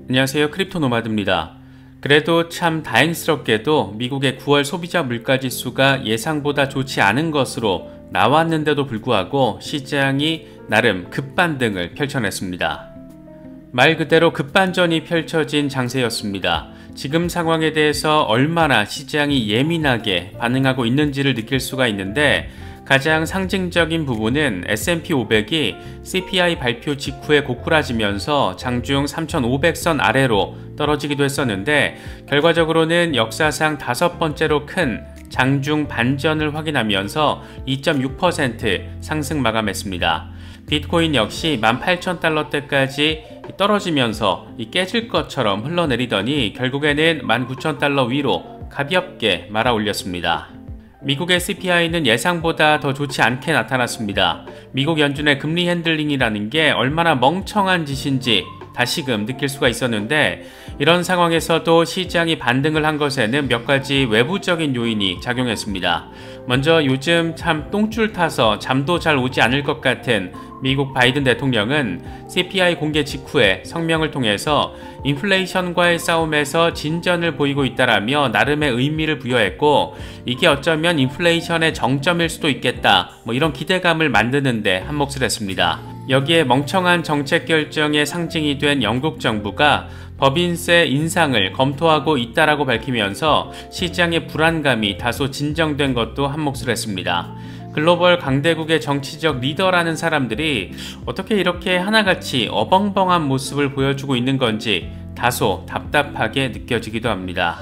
안녕하세요. 크립토 노마드입니다. 그래도 참 다행스럽게도 미국의 9월 소비자 물가지수가 예상보다 좋지 않은 것으로 나왔는데도 불구하고 시장이 나름 급반등을 펼쳐냈습니다. 말 그대로 급반전이 펼쳐진 장세였습니다. 지금 상황에 대해서 얼마나 시장이 예민하게 반응하고 있는지를 느낄 수가 있는데, 가장 상징적인 부분은 S&P 500이 CPI 발표 직후에 고꾸라지면서 장중 3,500선 아래로 떨어지기도 했었는데, 결과적으로는 역사상 5번째로 큰 장중 반전을 확인하면서 2.6% 상승 마감했습니다. 비트코인 역시 18,000달러대까지 떨어지면서 깨질 것처럼 흘러내리더니 결국에는 19,000달러 위로 가볍게 말아 올렸습니다. 미국의 CPI는 예상보다 더 좋지 않게 나타났습니다. 미국 연준의 금리 핸들링이라는 게 얼마나 멍청한 짓인지 다시금 느낄 수가 있었는데, 이런 상황에서도 시장이 반등을 한 것에는 몇 가지 외부적인 요인이 작용했습니다. 먼저 요즘 참 똥줄 타서 잠도 잘 오지 않을 것 같은 미국 바이든 대통령은 CPI 공개 직후에 성명을 통해서 인플레이션과의 싸움에서 진전을 보이고 있다라며 나름의 의미를 부여했고, 이게 어쩌면 인플레이션의 정점일 수도 있겠다, 이런 기대감을 만드는데 한몫을 했습니다. 여기에 멍청한 정책 결정의 상징이 된 영국 정부가 법인세 인상을 검토하고 있다라고 밝히면서 시장의 불안감이 다소 진정된 것도 한몫을 했습니다. 글로벌 강대국의 정치적 리더라는 사람들이 어떻게 이렇게 하나같이 어벙벙한 모습을 보여주고 있는 건지 다소 답답하게 느껴지기도 합니다.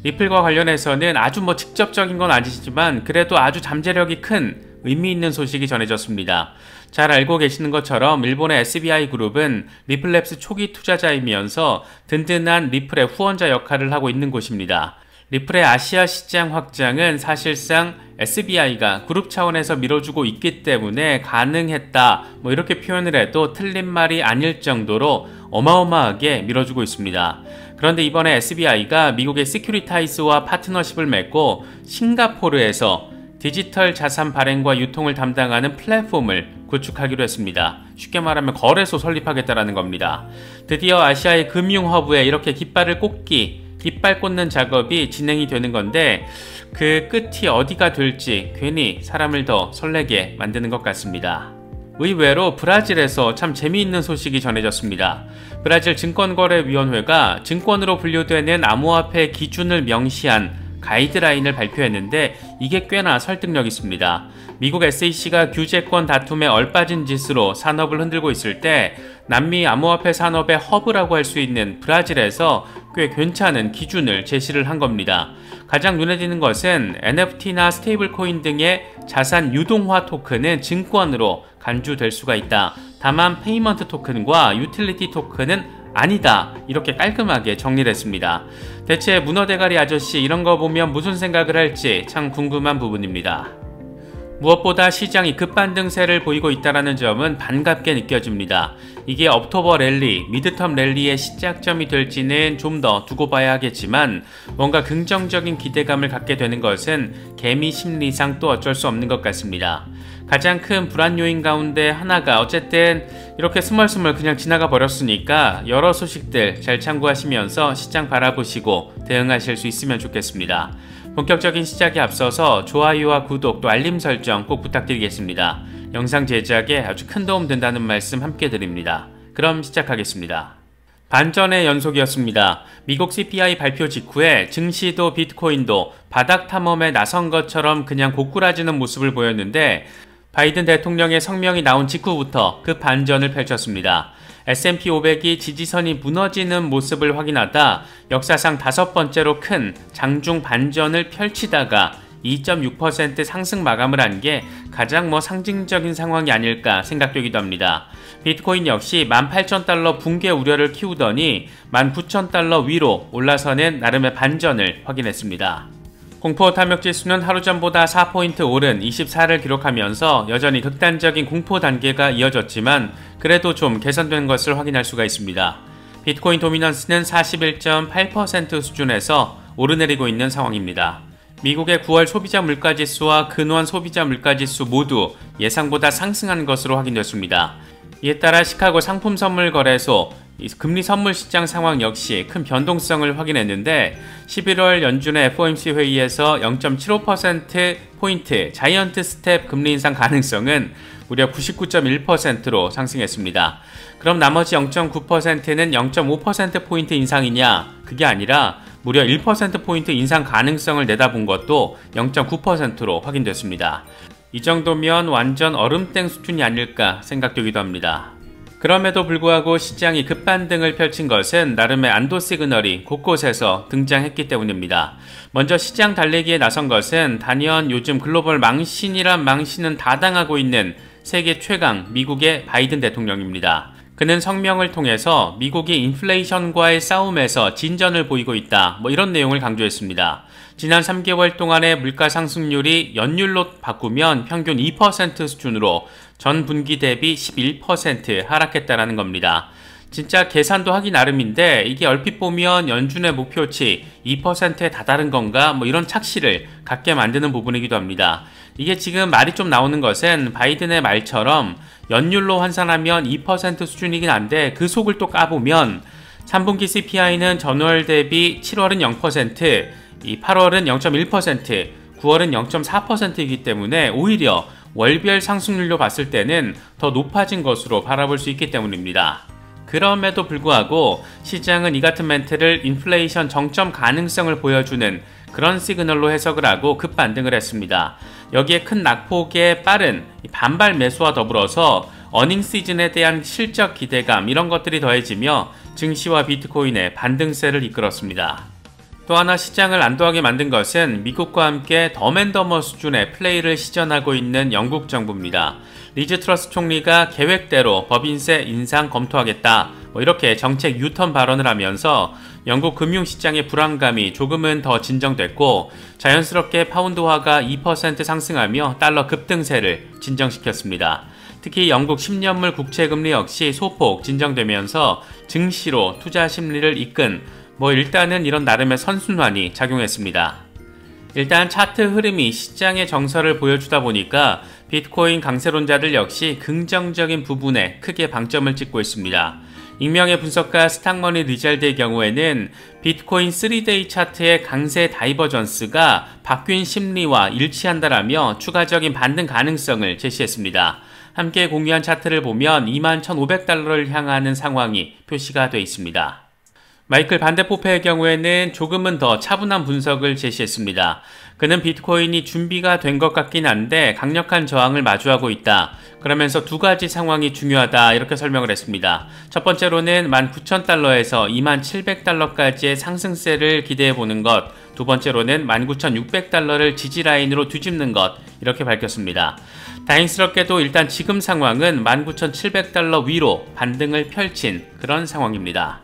리플과 관련해서는 아주 직접적인 건 아니지만 그래도 아주 잠재력이 큰 의미 있는 소식이 전해졌습니다. 잘 알고 계시는 것처럼 일본의 SBI 그룹은 리플랩스 초기 투자자이면서 든든한 리플의 후원자 역할을 하고 있는 곳입니다. 리플의 아시아 시장 확장은 사실상 SBI가 그룹 차원에서 밀어주고 있기 때문에 가능했다, 이렇게 표현을 해도 틀린 말이 아닐 정도로 어마어마하게 밀어주고 있습니다. 그런데 이번에 SBI가 미국의 시큐리타이즈와 파트너십을 맺고 싱가포르에서 디지털 자산 발행과 유통을 담당하는 플랫폼을 구축하기로 했습니다. 쉽게 말하면 거래소 설립하겠다라는 겁니다. 드디어 아시아의 금융 허브에 이렇게 깃발 꽂는 작업이 진행이 되는 건데, 그 끝이 어디가 될지 괜히 사람을 더 설레게 만드는 것 같습니다. 의외로 브라질에서 참 재미있는 소식이 전해졌습니다. 브라질 증권거래위원회가 증권으로 분류되는 암호화폐 기준을 명시한 가이드라인을 발표했는데, 이게 꽤나 설득력 있습니다. 미국 SEC가 규제권 다툼에 얼빠진 짓으로 산업을 흔들고 있을 때 남미 암호화폐 산업의 허브라고 할 수 있는 브라질에서 꽤 괜찮은 기준을 제시를 한 겁니다. 가장 눈에 띄는 것은 NFT나 스테이블 코인 등의 자산 유동화 토큰은 증권으로 간주될 수가 있다. 다만 페이먼트 토큰과 유틸리티 토큰은 아니다, 이렇게 깔끔하게 정리를 했습니다. 대체 문어대가리 아저씨 이런 거 보면 무슨 생각을 할지 참 궁금한 부분입니다. 무엇보다 시장이 급반등세를 보이고 있다는 점은 반갑게 느껴집니다. 이게 옥토버 랠리, 미드텀 랠리의 시작점이 될지는 좀 더 두고 봐야 하겠지만, 뭔가 긍정적인 기대감을 갖게 되는 것은 개미 심리상 또 어쩔 수 없는 것 같습니다. 가장 큰 불안 요인 가운데 하나가 어쨌든 이렇게 스멀스멀 그냥 지나가 버렸으니까 여러 소식들 잘 참고하시면서 시장 바라보시고 대응하실 수 있으면 좋겠습니다. 본격적인 시작에 앞서서 좋아요와 구독 또 알림 설정 꼭 부탁드리겠습니다. 영상 제작에 아주 큰 도움 된다는 말씀 함께 드립니다. 그럼 시작하겠습니다. 반전의 연속이었습니다. 미국 CPI 발표 직후에 증시도 비트코인도 바닥 탐험에 나선 것처럼 그냥 고꾸라지는 모습을 보였는데, 바이든 대통령의 성명이 나온 직후부터 그 반전을 펼쳤습니다. S&P 500이 지지선이 무너지는 모습을 확인하다 역사상 5번째로 큰 장중 반전을 펼치다가 2.6% 상승 마감을 한 게 가장 상징적인 상황이 아닐까 생각되기도 합니다. 비트코인 역시 18,000달러 붕괴 우려를 키우더니 19,000달러 위로 올라서는 나름의 반전을 확인했습니다. 공포 탐욕 지수는 하루 전보다 4포인트 오른 24를 기록하면서 여전히 극단적인 공포 단계가 이어졌지만 그래도 좀 개선된 것을 확인할 수가 있습니다. 비트코인 도미넌스는 41.8% 수준에서 오르내리고 있는 상황입니다. 미국의 9월 소비자 물가지수와 근원 소비자 물가지수 모두 예상보다 상승한 것으로 확인됐습니다. 이에 따라 시카고 상품선물거래소 이 금리 선물 시장 상황 역시 큰 변동성을 확인했는데 11월 연준의 FOMC 회의에서 0.75%포인트 자이언트 스텝 금리 인상 가능성은 무려 99.1%로 상승했습니다. 그럼 나머지 0.9%는 0.5%포인트 인상이냐? 그게 아니라 무려 1%포인트 인상 가능성을 내다본 것도 0.9%로 확인됐습니다. 이 정도면 완전 얼음땡 수준이 아닐까 생각되기도 합니다. 그럼에도 불구하고 시장이 급반등을 펼친 것은 나름의 안도 시그널이 곳곳에서 등장했기 때문입니다. 먼저 시장 달래기에 나선 것은 단연 요즘 글로벌 망신이란 망신은 다 당하고 있는 세계 최강 미국의 바이든 대통령입니다. 그는 성명을 통해서 미국이 인플레이션과의 싸움에서 진전을 보이고 있다, 이런 내용을 강조했습니다. 지난 3개월 동안의 물가 상승률이 연율로 바꾸면 평균 2% 수준으로 전 분기 대비 11% 하락했다라는 겁니다. 진짜 계산도 하기 나름인데 이게 얼핏 보면 연준의 목표치 2%에 다다른 건가 이런 착시를 갖게 만드는 부분이기도 합니다. 이게 지금 말이 좀 나오는 것은 바이든의 말처럼 연율로 환산하면 2% 수준이긴 한데 그 속을 또 까보면 3분기 CPI는 전월 대비 7월은 0%, 이 8월은 0.1%, 9월은 0.4%이기 때문에 오히려 월별 상승률로 봤을 때는 더 높아진 것으로 바라볼 수 있기 때문입니다. 그럼에도 불구하고 시장은 이 같은 멘트를 인플레이션 정점 가능성을 보여주는 그런 시그널로 해석을 하고 급반등을 했습니다. 여기에 큰 낙폭의 빠른 반발 매수와 더불어서 어닝 시즌에 대한 실적 기대감 이런 것들이 더해지며 증시와 비트코인의 반등세를 이끌었습니다. 또 하나 시장을 안도하게 만든 것은 미국과 함께 덤앤더머 수준의 플레이를 시전하고 있는 영국 정부입니다. 리즈 트러스 총리가 계획대로 법인세 인상 검토하겠다 이렇게 정책 유턴 발언을 하면서 영국 금융시장의 불안감이 조금은 더 진정됐고 자연스럽게 파운드화가 2% 상승하며 달러 급등세를 진정시켰습니다. 특히 영국 10년물 국채금리 역시 소폭 진정되면서 증시로 투자 심리를 이끈 일단은 이런 나름의 선순환이 작용했습니다. 일단 차트 흐름이 시장의 정서를 보여주다 보니까 비트코인 강세론자들 역시 긍정적인 부분에 크게 방점을 찍고 있습니다. 익명의 분석가 스탁머니 리잘드의 경우에는 비트코인 3데이 차트의 강세 다이버전스가 바뀐 심리와 일치한다라며 추가적인 반등 가능성을 제시했습니다. 함께 공유한 차트를 보면 21,500달러를 향하는 상황이 표시가 되어 있습니다. 마이클 반데포페의 경우에는 조금은 더 차분한 분석을 제시했습니다. 그는 비트코인이 준비가 된 것 같긴 한데 강력한 저항을 마주하고 있다. 그러면서 두 가지 상황이 중요하다 이렇게 설명을 했습니다. 첫 번째로는 19,000달러에서 27,000달러까지의 상승세를 기대해보는 것, 두 번째로는 19,600달러를 지지라인으로 뒤집는 것 이렇게 밝혔습니다. 다행스럽게도 일단 지금 상황은 19,700달러 위로 반등을 펼친 그런 상황입니다.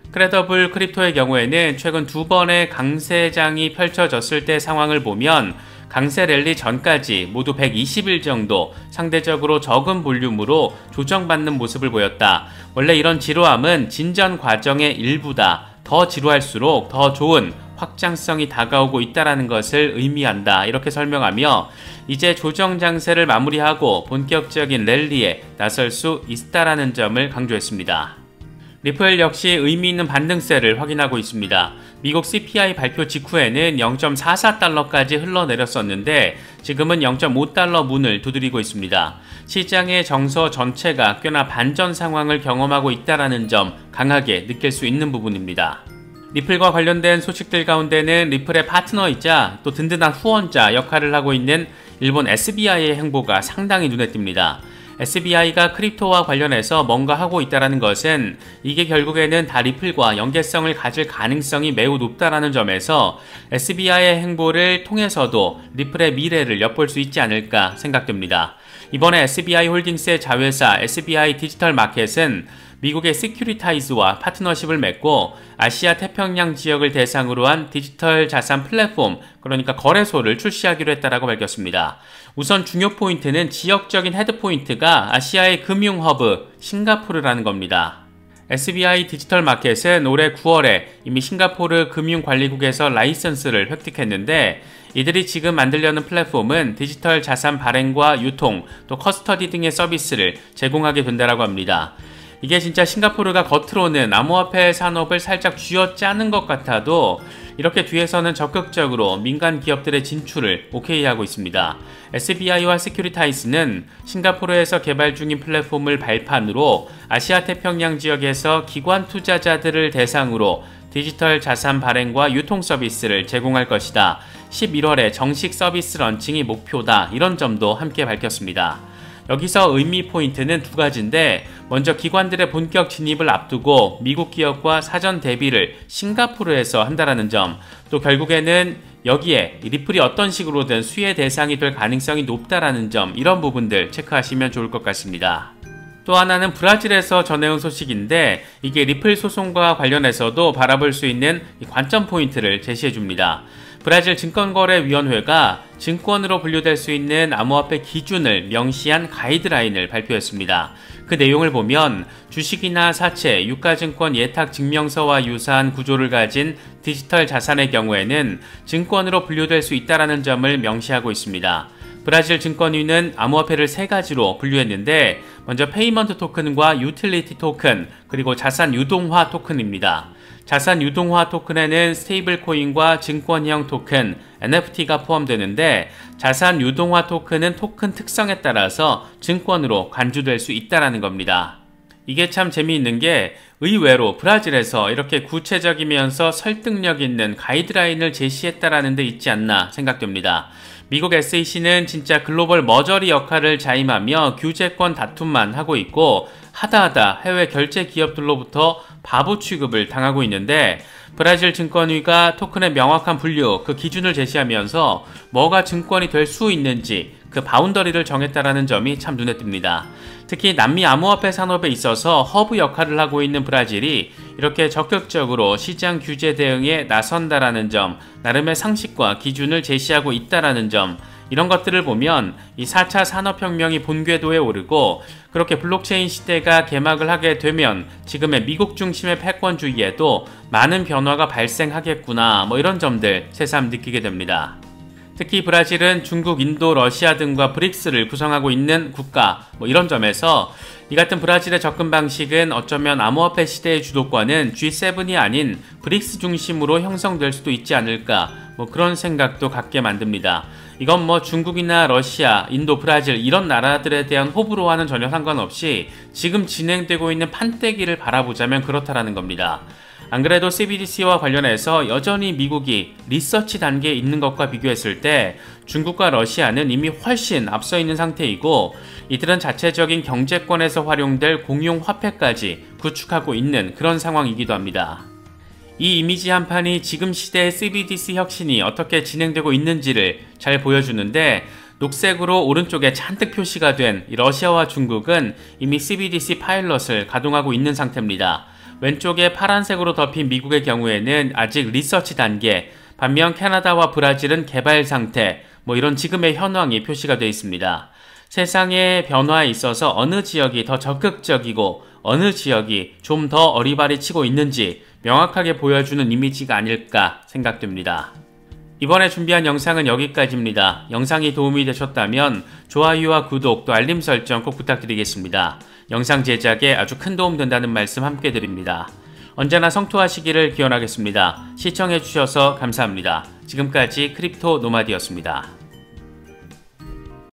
크레더블 크립토의 경우에는 최근 두 번의 강세장이 펼쳐졌을 때 상황을 보면 강세 랠리 전까지 모두 120일 정도 상대적으로 적은 볼륨으로 조정받는 모습을 보였다. 원래 이런 지루함은 진전 과정의 일부다. 더 지루할수록 더 좋은 확장성이 다가오고 있다는 것을 의미한다. 이렇게 설명하며 이제 조정 장세를 마무리하고 본격적인 랠리에 나설 수 있다는 점을 강조했습니다. 리플 역시 의미 있는 반등세를 확인하고 있습니다. 미국 CPI 발표 직후에는 0.44달러까지 흘러내렸었는데 지금은 0.5달러 문을 두드리고 있습니다. 시장의 정서 전체가 꽤나 반전 상황을 경험하고 있다는 점 강하게 느낄 수 있는 부분입니다. 리플과 관련된 소식들 가운데는 리플의 파트너이자 또 든든한 후원자 역할을 하고 있는 일본 SBI의 행보가 상당히 눈에 띕니다. SBI가 크립토와 관련해서 뭔가 하고 있다는 것은 이게 결국에는 다 리플과 연계성을 가질 가능성이 매우 높다는 점에서 SBI의 행보를 통해서도 리플의 미래를 엿볼 수 있지 않을까 생각됩니다. 이번에 SBI 홀딩스의 자회사 SBI 디지털 마켓은 미국의 시큐리타이즈와 파트너십을 맺고 아시아 태평양 지역을 대상으로 한 디지털 자산 플랫폼, 그러니까 거래소를 출시하기로 했다라고 밝혔습니다. 우선 중요 포인트는 지역적인 헤드 포인트가 아시아의 금융 허브 싱가포르라는 겁니다. SBI 디지털 마켓은 올해 9월에 이미 싱가포르 금융관리국에서 라이선스를 획득했는데 이들이 지금 만들려는 플랫폼은 디지털 자산 발행과 유통, 또 커스터디 등의 서비스를 제공하게 된다고 합니다. 이게 진짜 싱가포르가 겉으로는 암호화폐 산업을 살짝 쥐어짜는 것 같아도 이렇게 뒤에서는 적극적으로 민간 기업들의 진출을 오케이하고 있습니다. SBI와 세큐리타이스는 싱가포르에서 개발 중인 플랫폼을 발판으로 아시아 태평양 지역에서 기관 투자자들을 대상으로 디지털 자산 발행과 유통 서비스를 제공할 것이다. 11월에 정식 서비스 런칭이 목표다. 이런 점도 함께 밝혔습니다. 여기서 의미 포인트는 두 가지인데, 먼저 기관들의 본격 진입을 앞두고 미국 기업과 사전 대비를 싱가포르에서 한다라는 점, 또 결국에는 여기에 리플이 어떤 식으로든 수혜 대상이 될 가능성이 높다라는 점, 이런 부분들 체크하시면 좋을 것 같습니다. 또 하나는 브라질에서 전해온 소식인데, 이게 리플 소송과 관련해서도 바라볼 수 있는 관점 포인트를 제시해줍니다. 브라질 증권거래위원회가 증권으로 분류될 수 있는 암호화폐 기준을 명시한 가이드라인을 발표했습니다. 그 내용을 보면 주식이나 사채, 유가증권 예탁증명서와 유사한 구조를 가진 디지털 자산의 경우에는 증권으로 분류될 수 있다는 점을 명시하고 있습니다. 브라질 증권위는 암호화폐를 세 가지로 분류했는데, 먼저 페이먼트 토큰과 유틸리티 토큰, 그리고 자산 유동화 토큰입니다. 자산 유동화 토큰에는 스테이블 코인과 증권형 토큰, NFT가 포함되는데, 자산 유동화 토큰은 토큰 특성에 따라서 증권으로 간주될 수 있다는 겁니다. 이게 참 재미있는 게 의외로 브라질에서 이렇게 구체적이면서 설득력 있는 가이드라인을 제시했다라는 데 있지 않나 생각됩니다. 미국 SEC는 진짜 글로벌 머저리 역할을 자임하며 규제권 다툼만 하고 있고, 하다하다 해외 결제 기업들로부터 바보 취급을 당하고 있는데, 브라질 증권위가 토큰의 명확한 분류, 그 기준을 제시하면서 뭐가 증권이 될 수 있는지 그 바운더리를 정했다라는 점이 참 눈에 띕니다. 특히 남미 암호화폐 산업에 있어서 허브 역할을 하고 있는 브라질이 이렇게 적극적으로 시장 규제 대응에 나선다라는 점, 나름의 상식과 기준을 제시하고 있다라는 점, 이런 것들을 보면 이 4차 산업혁명이 본궤도에 오르고, 그렇게 블록체인 시대가 개막을 하게 되면 지금의 미국 중심의 패권주의에도 많은 변화가 발생하겠구나, 이런 점들 새삼 느끼게 됩니다. 특히 브라질은 중국, 인도, 러시아 등과 브릭스를 구성하고 있는 국가, 이런 점에서 이 같은 브라질의 접근 방식은 어쩌면 암호화폐 시대의 주도권은 G7이 아닌 브릭스 중심으로 형성될 수도 있지 않을까, 그런 생각도 갖게 만듭니다. 이건 중국이나 러시아, 인도, 브라질 이런 나라들에 대한 호불호와는 전혀 상관없이 지금 진행되고 있는 판때기를 바라보자면 그렇다라는 겁니다. 안 그래도 CBDC와 관련해서 여전히 미국이 리서치 단계에 있는 것과 비교했을 때 중국과 러시아는 이미 훨씬 앞서 있는 상태이고, 이들은 자체적인 경제권에서 활용될 공용 화폐까지 구축하고 있는 그런 상황이기도 합니다. 이 이미지 한 판이 지금 시대의 CBDC 혁신이 어떻게 진행되고 있는지를 잘 보여주는데, 녹색으로 오른쪽에 잔뜩 표시가 된 러시아와 중국은 이미 CBDC 파일럿을 가동하고 있는 상태입니다. 왼쪽에 파란색으로 덮인 미국의 경우에는 아직 리서치 단계, 반면 캐나다와 브라질은 개발 상태, 이런 지금의 현황이 표시가 되어 있습니다. 세상의 변화에 있어서 어느 지역이 더 적극적이고 어느 지역이 좀 더 어리바리치고 있는지 명확하게 보여주는 이미지가 아닐까 생각됩니다. 이번에 준비한 영상은 여기까지입니다. 영상이 도움이 되셨다면 좋아요와 구독 또 알림 설정 꼭 부탁드리겠습니다. 영상 제작에 아주 큰 도움 된다는 말씀 함께 드립니다. 언제나 성투하시기를 기원하겠습니다. 시청해주셔서 감사합니다. 지금까지 크립토 노마디였습니다.